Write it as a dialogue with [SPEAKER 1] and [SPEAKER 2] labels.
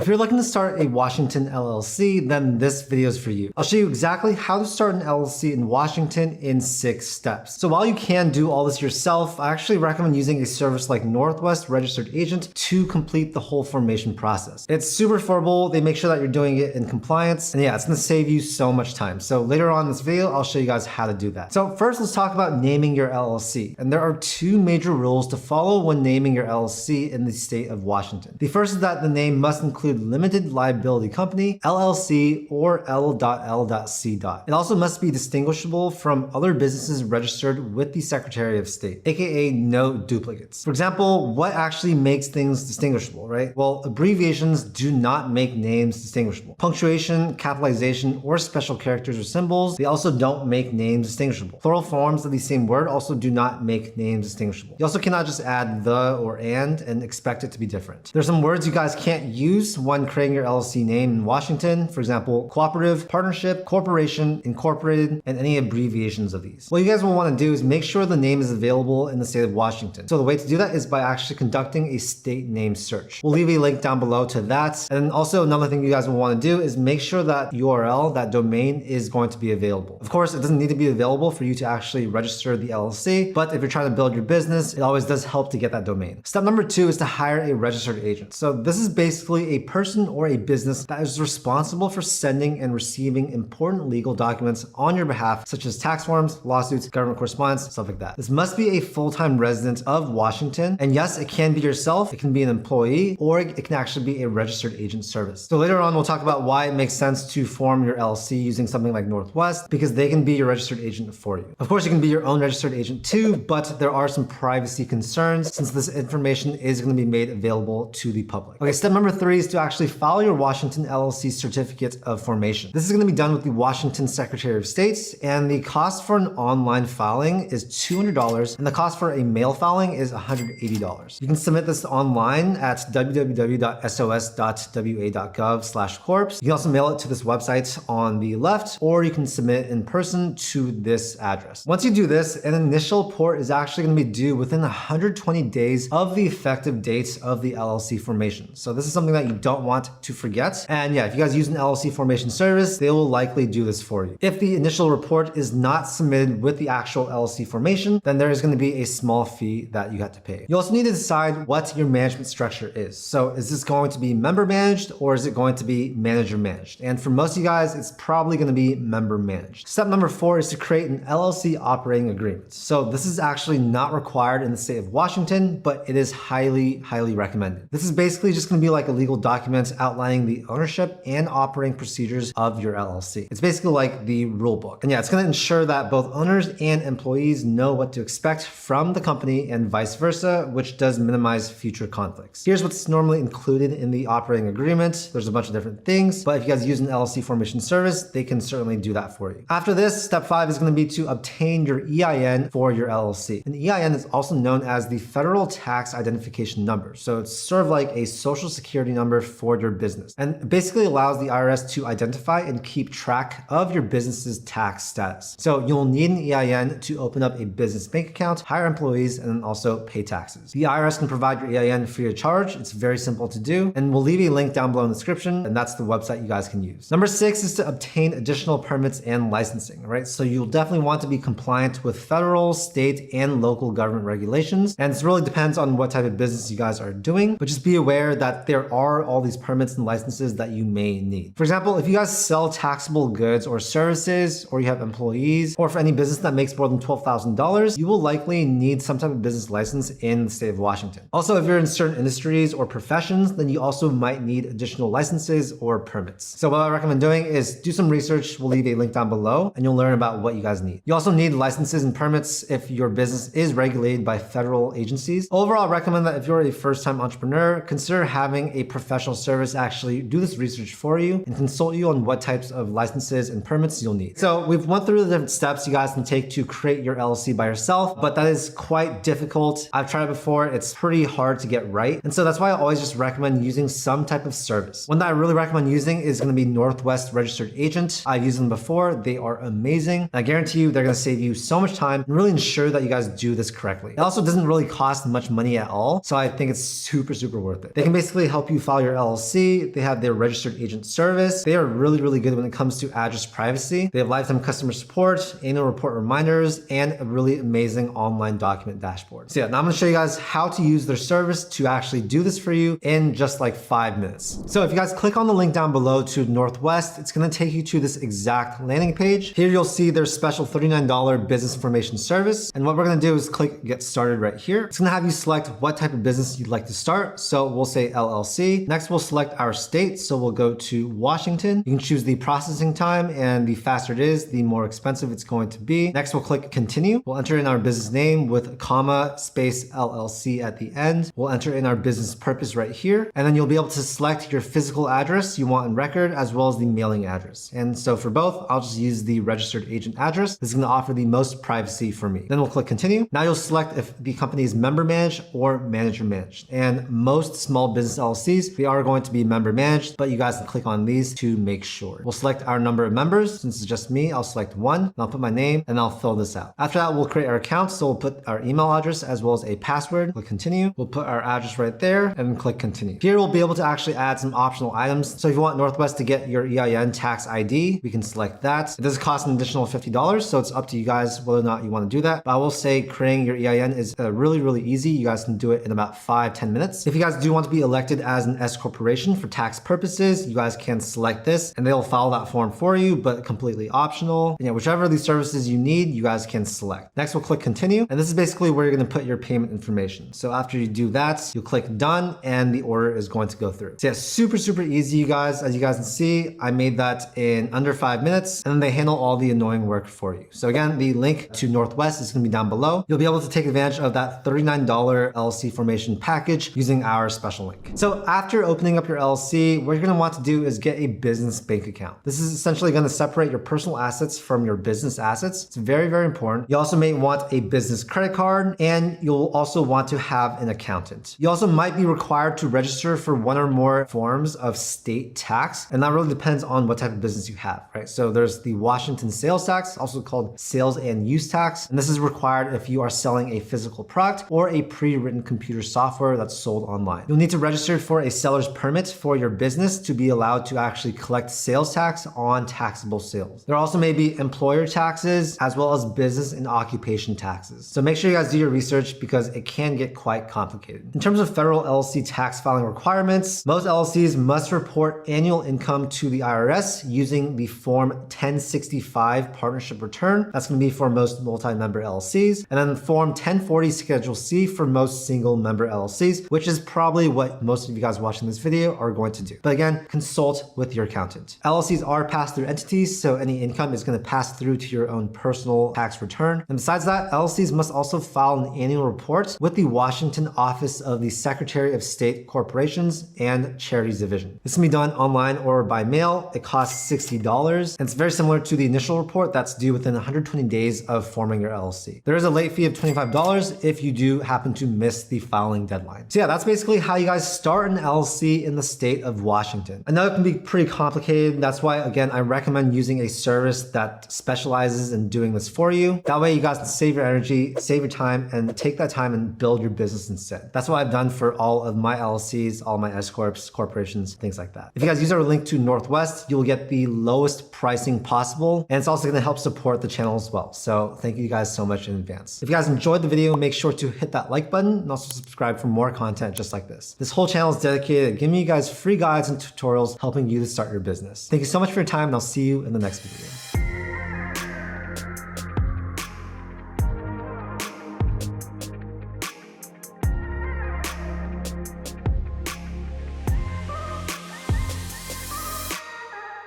[SPEAKER 1] If you're looking to start a Washington LLC, then this video is for you. I'll show you exactly how to start an LLC in Washington in 6 steps. So while you can do all this yourself, I actually recommend using a service like Northwest Registered Agent to complete the whole formation process. It's super affordable. They make sure that you're doing it in compliance. And yeah, it's gonna save you so much time. So later on in this video, I'll show you guys how to do that. So first, let's talk about naming your LLC. And there are 2 major rules to follow when naming your LLC in the state of Washington. The first is that the name must include limited liability company, LLC, or L.L.C. It also must be distinguishable from other businesses registered with the Secretary of State, aka no duplicates. For example, what actually makes things distinguishable, right? Well, abbreviations do not make names distinguishable. Punctuation, capitalization, or special characters or symbols, they also don't make names distinguishable. Plural forms of the same word also do not make names distinguishable. You also cannot just add the or and expect it to be different. There's some words you guys can't use when creating your LLC name in Washington. For example, cooperative, partnership, corporation, incorporated, and any abbreviations of these. What you guys will want to do is make sure the name is available in the state of Washington. So the way to do that is by actually conducting a state name search. We'll leave a link down below to that. And also another thing you guys will want to do is make sure that URL, that domain, is going to be available. Of course, it doesn't need to be available for you to actually register the LLC, but if you're trying to build your business, it always does help to get that domain. Step number 2 is to hire a registered agent. So this is basically a person or a business that is responsible for sending and receiving important legal documents on your behalf, such as tax forms, lawsuits, government correspondence, stuff like that. This must be a full-time resident of Washington. And yes, it can be yourself, it can be an employee, or it can actually be a registered agent service. So later on, we'll talk about why it makes sense to form your LLC using something like Northwest, because they can be your registered agent for you. Of course, you can be your own registered agent too, but there are some privacy concerns since this information is going to be made available to the public. Okay, step number 3 is to actually file your Washington LLC certificate of formation. This is going to be done with the Washington Secretary of State, and the cost for an online filing is $200, and the cost for a mail filing is $180. You can submit this online at www.sos.wa.gov/corps. You can also mail it to this website on the left, or you can submit it in person to this address. Once you do this, an initial port is actually going to be due within 120 days of the effective date of the LLC formation. So this is something that you don't want to forget. And yeah, if you guys use an LLC formation service, they will likely do this for you. If the initial report is not submitted with the actual LLC formation, then there is going to be a small fee that you have to pay. You also need to decide what your management structure is. So is this going to be member managed, or is it going to be manager managed? And for most of you guys, it's probably going to be member managed. Step number 4 is to create an LLC operating agreement. So this is actually not required in the state of Washington, but it is highly recommended. This is basically just going to be like a legal document outlining the ownership and operating procedures of your LLC. It's basically like the rule book. And yeah, it's going to ensure that both owners and employees know what to expect from the company and vice versa, which does minimize future conflicts. Here's what's normally included in the operating agreement. There's a bunch of different things, but if you guys use an LLC formation service, they can certainly do that for you. After this, step 5 is going to be to obtain your EIN for your LLC. An EIN is also known as the Federal Tax Identification Number. So it's sort of like a social security number for your business. And it basically allows the IRS to identify and keep track of your business's tax status. So you'll need an EIN to open up a business bank account, hire employees, and also pay taxes. The IRS can provide your EIN free of charge. It's very simple to do. And we'll leave a link down below in the description, and that's the website you guys can use. Number 6 is to obtain additional permits and licensing, right? So you'll definitely want to be compliant with federal, state, and local government regulations. And this really depends on what type of business you guys are doing, but just be aware that there are all these permits and licenses that you may need. For example, if you guys sell taxable goods or services, or you have employees, or for any business that makes more than $12,000, you will likely need some type of business license in the state of Washington. Also, if you're in certain industries or professions, then you also might need additional licenses or permits. So what I recommend doing is do some research. We'll leave a link down below, and you'll learn about what you guys need. You also need licenses and permits if your business is regulated by federal agencies. Overall, I recommend that if you're a first-time entrepreneur, consider having a professional service actually do this research for you and consult you on what types of licenses and permits you'll need. So we've went through the different steps you guys can take to create your LLC by yourself, but that is quite difficult. I've tried it before. It's pretty hard to get right. And so that's why I always just recommend using some type of service. One that I really recommend using is going to be Northwest Registered Agent. I've used them before. They are amazing. And I guarantee you they're going to save you so much time and really ensure that you guys do this correctly. It also doesn't really cost much money at all. So I think it's super worth it. They can basically help you file your LLC. They have their registered agent service. They are really, really good when it comes to address privacy. They have lifetime customer support, annual report reminders, and a really amazing online document dashboard. So yeah, now I'm gonna show you guys how to use their service to actually do this for you in just like 5 minutes. So if you guys click on the link down below to Northwest, it's gonna take you to this exact landing page. Here you'll see their special $39 business information service. And what we're gonna do is click get started right here. It's gonna have you select what type of business you'd like to start. So we'll say LLC. Next, we'll select our state. So we'll go to Washington. You can choose the processing time, and the faster it is, the more expensive it's going to be. Next, we'll click continue. We'll enter in our business name with a comma, space LLC at the end. We'll enter in our business purpose right here. And then you'll be able to select your physical address you want in record, as well as the mailing address. And so for both, I'll just use the registered agent address. This is gonna offer the most privacy for me. Then we'll click continue. Now you'll select if the company is member managed or manager managed. And most small business LLCs, they are going to be member managed, but you guys can click on these to make sure. We'll select our number of members. Since it's just me, I'll select 1, and I'll put my name, and I'll fill this out. After that, we'll create our account. So we'll put our email address as well as a password. Click continue. We'll put our address right there and click continue. Here we'll be able to actually add some optional items. So if you want Northwest to get your EIN tax ID, we can select that. It does cost an additional $50, so it's up to you guys whether or not you want to do that. But I will say creating your EIN is really, really easy. You guys can do it in about 5-10 minutes. If you guys do want to be elected as an S corporation for tax purposes, you guys can select this and they'll follow that form for you, but completely optional. And yeah, whichever of these services you need, you guys can select. Next, we'll click continue. And this is basically where you're going to put your payment information. So after you do that, you'll click done and the order is going to go through. So yeah, super, super easy, you guys. As you guys can see, I made that in under 5 minutes, and then they handle all the annoying work for you. So again, the link to Northwest is going to be down below. You'll be able to take advantage of that $39 LLC formation package using our special link. So after opening up your LLC, what you're going to want to do is get a business bank account. This is essentially going to separate your personal assets from your business assets. It's very, very important. You also may want a business credit card, and you'll also want to have an accountant. You also might be required to register for 1 or more forms of state tax, and that really depends on what type of business you have, right? So there's the Washington sales tax, also called sales and use tax, and this is required if you are selling a physical product or a pre-written computer software that's sold online. You'll need to register for a seller's permit for your business to be allowed to actually collect sales tax on taxable sales. There also may be employer taxes as well as business and occupation taxes. So make sure you guys do your research because it can get quite complicated. In terms of federal LLC tax filing requirements, most LLCs must report annual income to the IRS using the Form 1065 partnership return. That's going to be for most multi-member LLCs. And then Form 1040 Schedule C for most single member LLCs, which is probably what most of you guys watching this video are going to do. But again, consult with your accountant. LLCs are pass-through entities, so any income is going to pass through to your own personal tax return. And besides that, LLCs must also file an annual report with the Washington Office of the Secretary of State Corporations and Charities Division. This can be done online or by mail. It costs $60, and it's very similar to the initial report that's due within 120 days of forming your LLC. There is a late fee of $25 if you do happen to miss the filing deadline. So yeah, that's basically how you guys start an LLC in the state of Washington. I know it can be pretty complicated. That's why, again, I recommend using a service that specializes in doing this for you. That way you guys can save your energy, save your time, and take that time and build your business instead. That's what I've done for all of my LLCs, all my S corps, corporations, things like that. If you guys use our link to Northwest, you'll get the lowest pricing possible, and it's also going to help support the channel as well. So thank you guys so much in advance. If you guys enjoyed the video, make sure to hit that like button and also subscribe for more content just like this. This whole channel is dedicated to giving you guys free guides and tutorials helping you to start your business. Thank you so much for your time, and I'll see you in the next video.